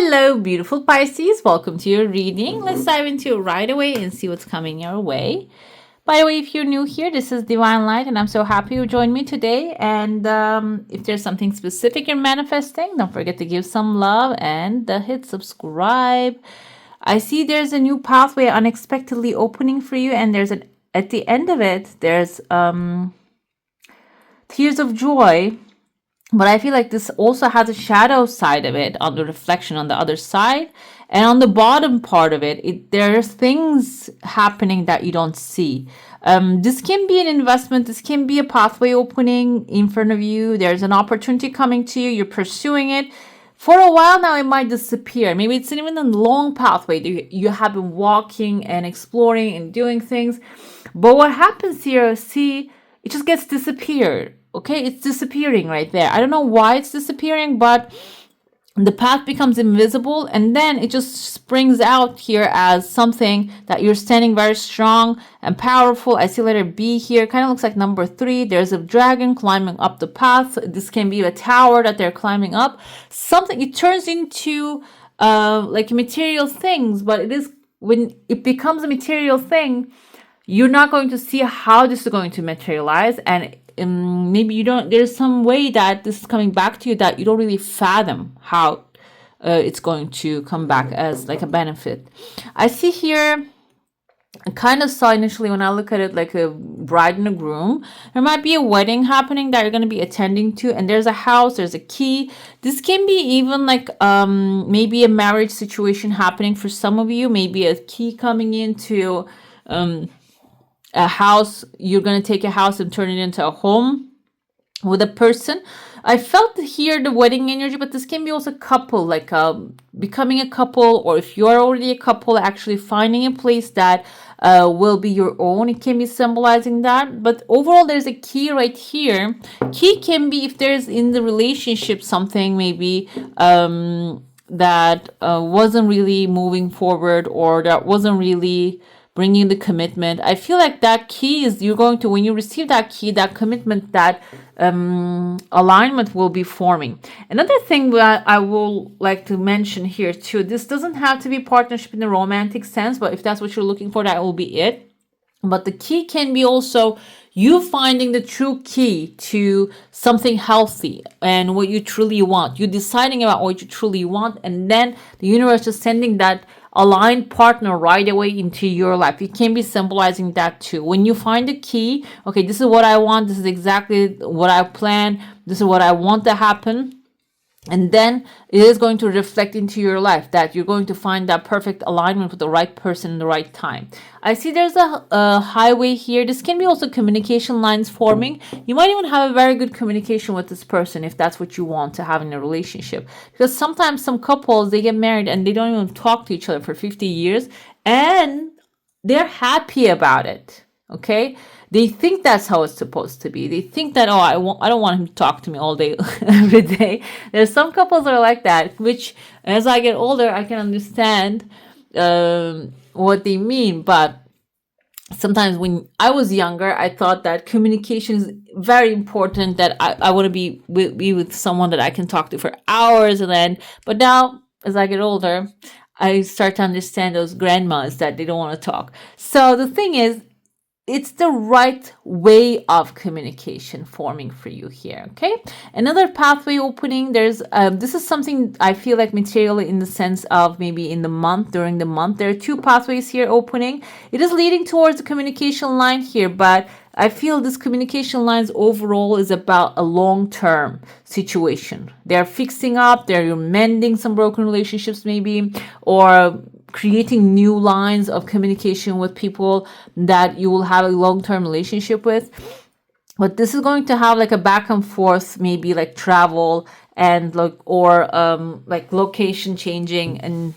Hello, beautiful Pisces. Welcome to your reading. Let's dive into it right away and see what's coming your way. By the way, if you're new here, this is Divine Light, and I'm so happy you joined me today. And if there's something specific you're manifesting, don't forget to give some love and hit subscribe. I see there's a new pathway unexpectedly opening for you, and at the end of it, there's tears of joy. But I feel like this also has a shadow side of it on the reflection on the other side. And on the bottom part of it, there's things happening that you don't see. This can be an investment. This can be a pathway opening in front of you. There's an opportunity coming to you. You're pursuing it. For a while now, it might disappear. Maybe it's even a long pathway that you have been walking and exploring and doing things. But what happens here, see, it just gets disappeared. Okay, it's disappearing right there. I don't know why it's disappearing, but the path becomes invisible, and then it just springs out here as something that you're standing very strong and powerful. I see letter B here. Kind of looks like number 3. There's a dragon climbing up the path. This can be a tower that they're climbing up. Something, it turns into like material things, but it is when it becomes a material thing, you're not going to see how this is going to materialize, and maybe you don't, there's some way that this is coming back to you that you don't really fathom how it's going to come back as like a benefit. I see here, I kind of saw initially when I look at it like a bride and a groom. There might be a wedding happening that you're going to be attending to, and there's a house, there's a key. This can be even like maybe a marriage situation happening for some of you, maybe a key coming into a house. You're going to take a house and turn it into a home with a person. I felt here the wedding energy, but this can be also a couple, like becoming a couple, or if you're already a couple, actually finding a place that will be your own. It can be symbolizing that. But overall, there's a key right here. Key can be if there's in the relationship something maybe that wasn't really moving forward, or that wasn't really bringing the commitment. I feel like that key is, you're going to, when you receive that key, that commitment, that alignment will be forming. Another thing that I will like to mention here too, this doesn't have to be partnership in the romantic sense, but if that's what you're looking for, that will be it. But the key can be also you finding the true key to something healthy and what you truly want. You deciding about what you truly want, and then the universe is sending that aligned partner right away into your life. It can be symbolizing that too. When you find the key, okay, this is what I want. This is exactly what I plan. This is what I want to happen. And then it is going to reflect into your life that you're going to find that perfect alignment with the right person in the right time. I see there's a highway here. This can be also communication lines forming. You might even have a very good communication with this person if that's what you want to have in a relationship. Because sometimes some couples, they get married and they don't even talk to each other for 50 years and they're happy about it. Okay? They think that's how it's supposed to be. They think that, oh, I don't want him to talk to me all day, every day. There's some couples that are like that, which as I get older, I can understand what they mean. But sometimes when I was younger, I thought that communication is very important, that I want to be with someone that I can talk to for hours. But now, as I get older, I start to understand those grandmas that they don't want to talk. So the thing is, it's the right way of communication forming for you here, okay? Another pathway opening, there's this is something I feel like material in the sense of maybe in the month, during the month. There are 2 pathways here opening. It is leading towards the communication line here, but I feel this communication lines overall is about a long-term situation. They're fixing up, they're mending some broken relationships maybe, or creating new lines of communication with people that you will have a long-term relationship with. But this is going to have like a back and forth, maybe like travel and like location changing, and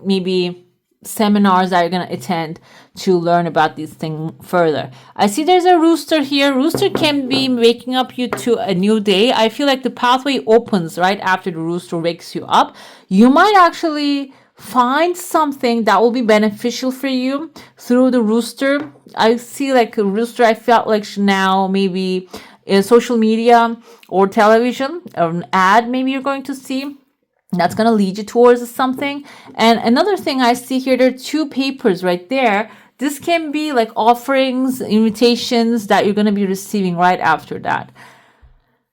maybe seminars that you're going to attend to learn about these things further. I see there's a rooster here. Rooster can be waking up you to a new day. I feel like the pathway opens right after the rooster wakes you up. You might actually find something that will be beneficial for you through the rooster. I see like a rooster, I felt like now maybe in social media or television, or an ad maybe you're going to see. That's going to lead you towards something. And another thing I see here, there are two papers right there. This can be like offerings, invitations that you're going to be receiving right after that.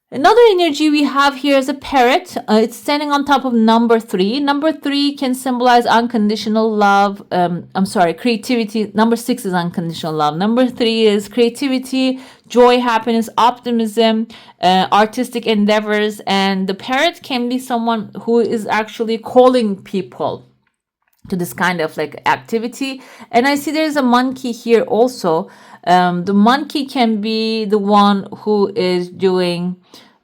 Another energy we have here is a parrot. It's standing on top of number 3. Number 3 can symbolize unconditional love. Creativity. Number 6 is unconditional love. Number 3 is creativity, joy, happiness, optimism, artistic endeavors. And the parrot can be someone who is actually calling people to this kind of like activity. And I see there's a monkey here also. The monkey can be the one who is doing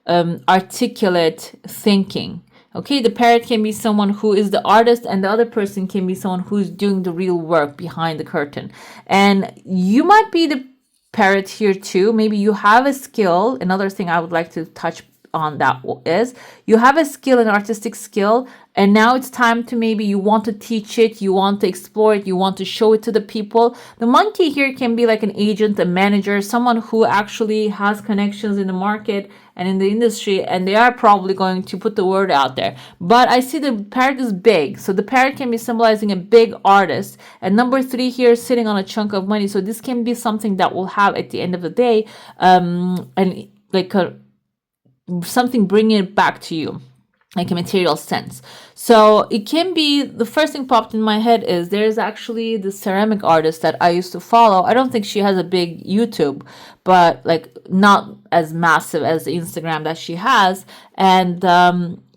articulate thinking. Okay, the parrot can be someone who is the artist, and the other person can be someone who's doing the real work behind the curtain. And you might be the parrot here too. Maybe you have a skill. Another thing I would like to touch on that is you have a skill, an artistic skill, and now it's time to, maybe you want to teach it, you want to explore it, you want to show it to the people. The monkey here can be like an agent, a manager, someone who actually has connections in the market and in the industry, and they are probably going to put the word out there. But I see the parrot is big, so the parrot can be symbolizing a big artist. And number 3 here is sitting on a chunk of money, so this can be something that will have at the end of the day and like something bringing it back to you, like a material sense. So it can be, the first thing popped in my head is there's actually the ceramic artist that I used to follow. I don't think she has a big YouTube, but like not as massive as the Instagram that she has. And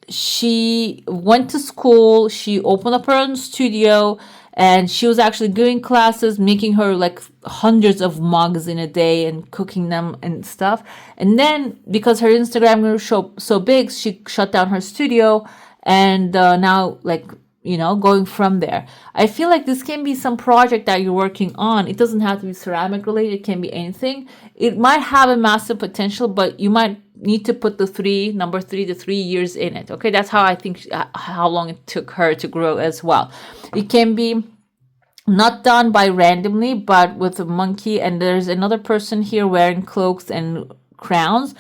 she went to school, she opened up her own studio, and she was actually giving classes, making her like hundreds of mugs in a day and cooking them and stuff. And then because her Instagram grew so big, she shut down her studio, and now like, you know, going from there. I feel like this can be some project that you're working on. It doesn't have to be ceramic related. It can be anything. It might have a massive potential, but you might need to put the 3 years in it. Okay, that's how I think how long it took her to grow as well. It can be not done by randomly, but with a monkey. And there's another person here wearing cloaks and crowns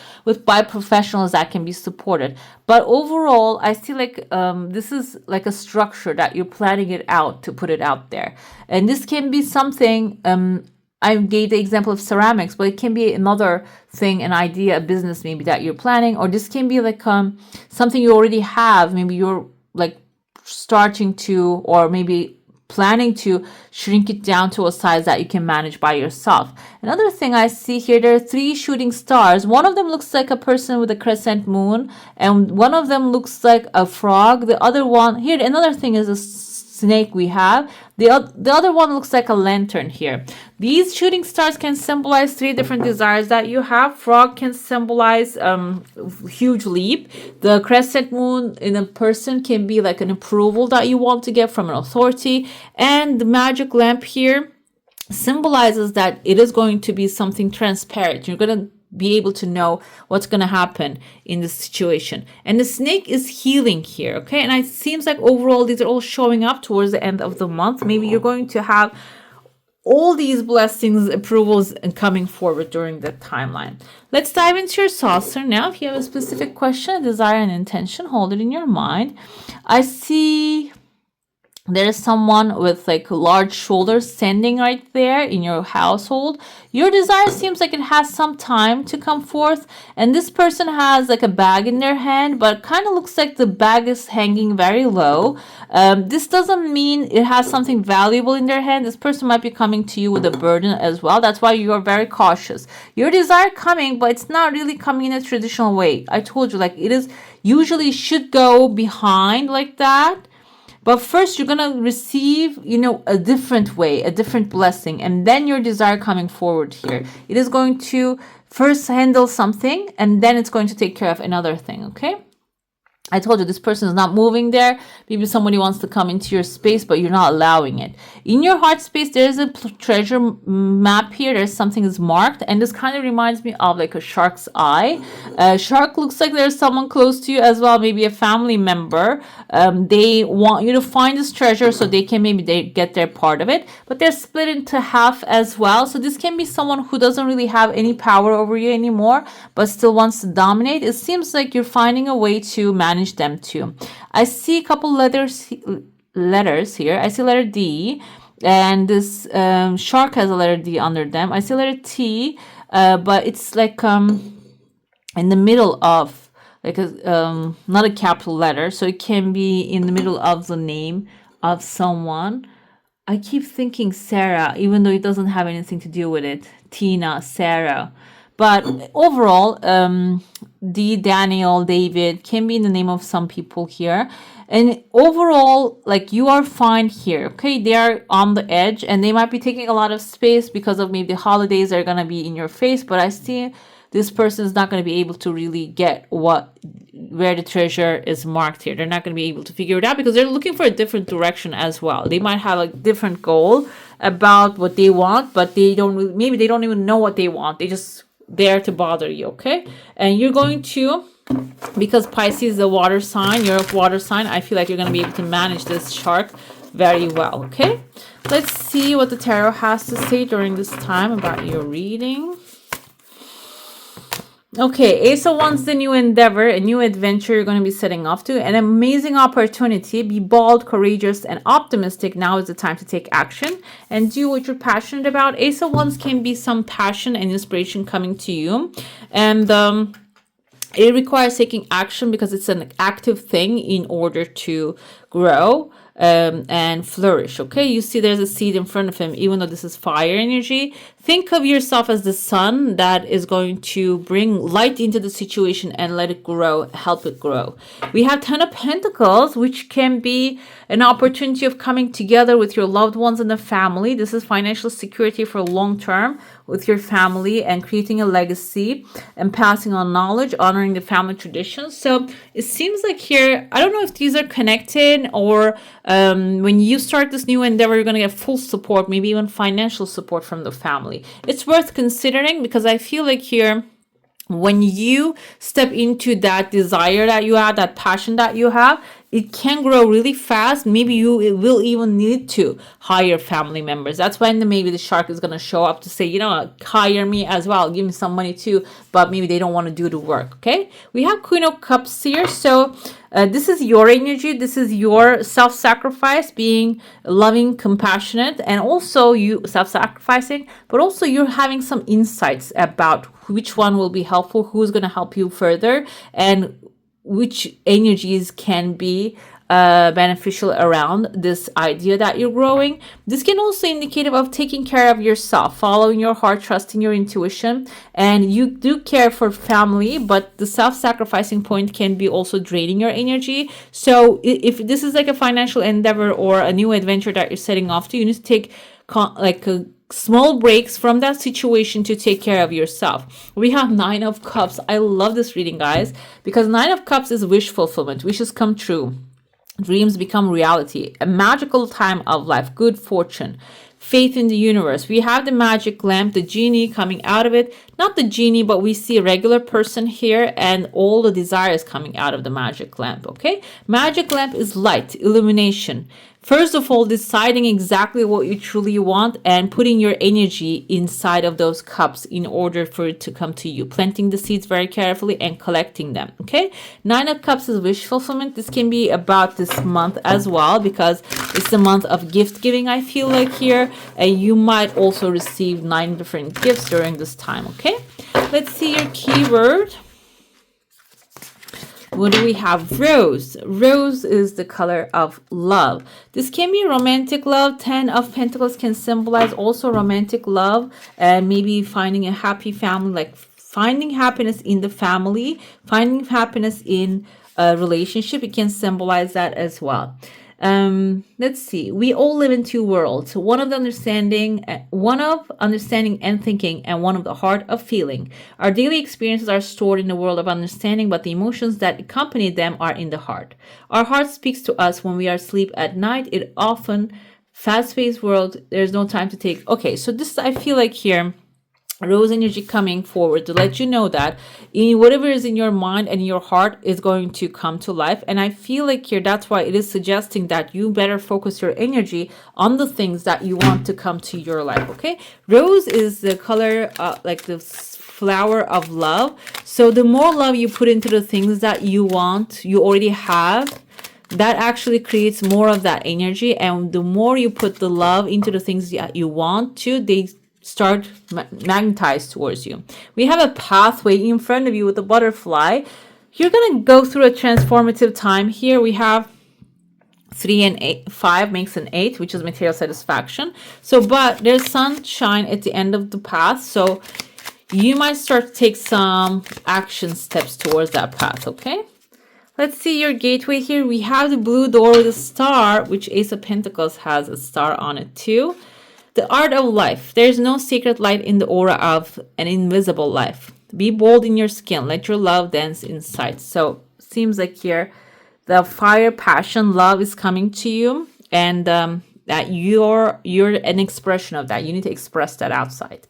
by professionals that can be supported. But overall, I see like this is like a structure that you're planning it out to put it out there. And this can be something, I gave the example of ceramics, but it can be another thing, an idea, a business maybe that you're planning, or this can be like something you already have. Maybe you're like starting to, or maybe planning to shrink it down to a size that you can manage by yourself. Another thing I see here, there are 3 shooting stars. One of them looks like a person with a crescent moon, and one of them looks like a frog. The other one here, another thing is a snake we have. The other one looks like a lantern here. These shooting stars can symbolize 3 different desires that you have. Frog can symbolize huge leap. The crescent moon in a person can be like an approval that you want to get from an authority. And the magic lamp here symbolizes that it is going to be something transparent. You're going to be able to know what's going to happen in this situation. And the snake is healing here, okay? And it seems like overall these are all showing up towards the end of the month. Maybe you're going to have all these blessings, approvals, and coming forward during that timeline. Let's dive into your saucer now. If you have a specific question, desire, and intention, hold it in your mind. I see there is someone with like large shoulders standing right there in your household. Your desire seems like it has some time to come forth. And this person has like a bag in their hand, but kind of looks like the bag is hanging very low. This doesn't mean it has something valuable in their hand. This person might be coming to you with a burden as well. That's why you are very cautious. Your desire coming, but it's not really coming in a traditional way. I told you, like, it is usually should go behind like that. But first, you're going to receive, a different way, a different blessing. And then your desire coming forward here. It is going to first handle something, and then it's going to take care of another thing, okay? I told you this person is not moving there. Maybe somebody wants to come into your space, but you're not allowing it. In your heart space, there's a treasure map here. There's something is marked, and this kind of reminds me of like a shark's eye. Shark looks like there's someone close to you as well, maybe a family member. They want you to find this treasure so they can maybe get their part of it, but they're split into half as well. So this can be someone who doesn't really have any power over you anymore, but still wants to dominate. It seems like you're finding a way to manage manage them too. I see a couple letters here. I see letter D, and this shark has a letter D under them. I see letter T, but it's like in the middle of like a not a capital letter, so it can be in the middle of the name of someone. I keep thinking Sarah, even though it doesn't have anything to do with it. Tina, Sarah. But overall, D, Daniel, David can be in the name of some people here. And overall, like, you are fine here, okay? They are on the edge and they might be taking a lot of space because of maybe the holidays are going to be in your face. But I see this person is not going to be able to really get where the treasure is marked here. They're not going to be able to figure it out because they're looking for a different direction as well. They might have a different goal about what they want, but they don't really, maybe they don't even know what they want. They just there to bother you, okay? And you're going to, because Pisces is a water sign, you're a water sign, I feel like you're going to be able to manage this shark very well, okay? Let's see what the tarot has to say during this time about your reading. Okay, Ace of Wands, the new endeavor, a new adventure you're going to be setting off to, an amazing opportunity. Be bold, courageous, and optimistic. Now is the time to take action and do what you're passionate about. Ace of Wands can be some passion and inspiration coming to you. And it requires taking action because it's an active thing in order to grow and flourish, okay? You see there's a seed in front of him, even though this is fire energy. Think of yourself as the sun that is going to bring light into the situation and let it grow, help it grow. We have 10 of Pentacles, which can be an opportunity of coming together with your loved ones and the family. This is financial security for long term with your family and creating a legacy and passing on knowledge, honoring the family traditions. So it seems like here, I don't know if these are connected or when you start this new endeavor, you're going to get full support, maybe even financial support from the family. It's worth considering because I feel like here, when you step into that desire that you have, that passion that you have, it can grow really fast. Maybe you will even need to hire family members. That's when maybe the shark is going to show up to say, you know, hire me as well. Give me some money too. But maybe they don't want to do the work. Okay. We have Queen of Cups here. So this is your energy. This is your self-sacrifice, being loving, compassionate, and also you self-sacrificing, but also you're having some insights about which one will be helpful, who's going to help you further, and which energies can be beneficial around this idea that you're growing. This can also indicate of taking care of yourself, following your heart, trusting your intuition, and you do care for family, but the self-sacrificing point can be also draining your energy. So if this is like a financial endeavor or a new adventure that you're setting off to, you need to take small breaks from that situation to take care of yourself. We have 9 of Cups. I love this reading, guys, because 9 of Cups is wish fulfillment. Wishes come true. Dreams become reality. A magical time of life. Good fortune. Faith in the universe. We have the magic lamp, the genie coming out of it. Not the genie, but we see a regular person here and all the desires coming out of the magic lamp, okay? Magic lamp is light, illumination. First of all, deciding exactly what you truly want and putting your energy inside of those cups in order for it to come to you. Planting the seeds very carefully and collecting them, okay? 9 of Cups is wish fulfillment. This can be about this month as well because it's the month of gift giving, I feel like here. And you might also receive 9 different gifts during this time, okay? Let's see your keyword. What do we have? Rose. Rose is the color of love. This can be romantic love. 10 of Pentacles can symbolize also romantic love and maybe finding a happy family, like finding happiness in the family, finding happiness in a relationship. It can symbolize that as well. Let's see. We all live in 2 worlds. One of understanding and thinking, and one of the heart of feeling. Our daily experiences are stored in the world of understanding, but the emotions that accompany them are in the heart. Our heart speaks to us when we are asleep at night. It often fast-paced world. There's no time to take. Okay, so this I feel like here. Rose energy coming forward to let you know that whatever is in your mind and your heart is going to come to life. And I feel like here, that's why it is suggesting that you better focus your energy on the things that you want to come to your life, okay? Rose is the color, like the flower of love. So the more love you put into the things that you want, you already have, that actually creates more of that energy. And the more you put the love into the things that you want to, they start magnetized towards you. We have a pathway in front of you with a butterfly. You're gonna go through a transformative time here. We have 3 and 8, 5 makes an 8, which is material satisfaction. So, but there's sunshine at the end of the path. So you might start to take some action steps towards that path, okay? Let's see your gateway here. We have the blue door with a star, which Ace of Pentacles has a star on it too. The art of life. There's no secret light in the aura of an invisible life. Be bold in your skin. Let your love dance inside. So seems like here the fire, passion, love is coming to you, and that you're an expression of that. You need to express that outside.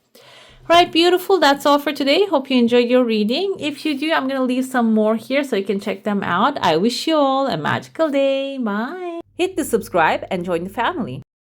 Right, beautiful. That's all for today. Hope you enjoyed your reading. If you do, I'm going to leave some more here so you can check them out. I wish you all a magical day. Bye. Hit the subscribe and join the family.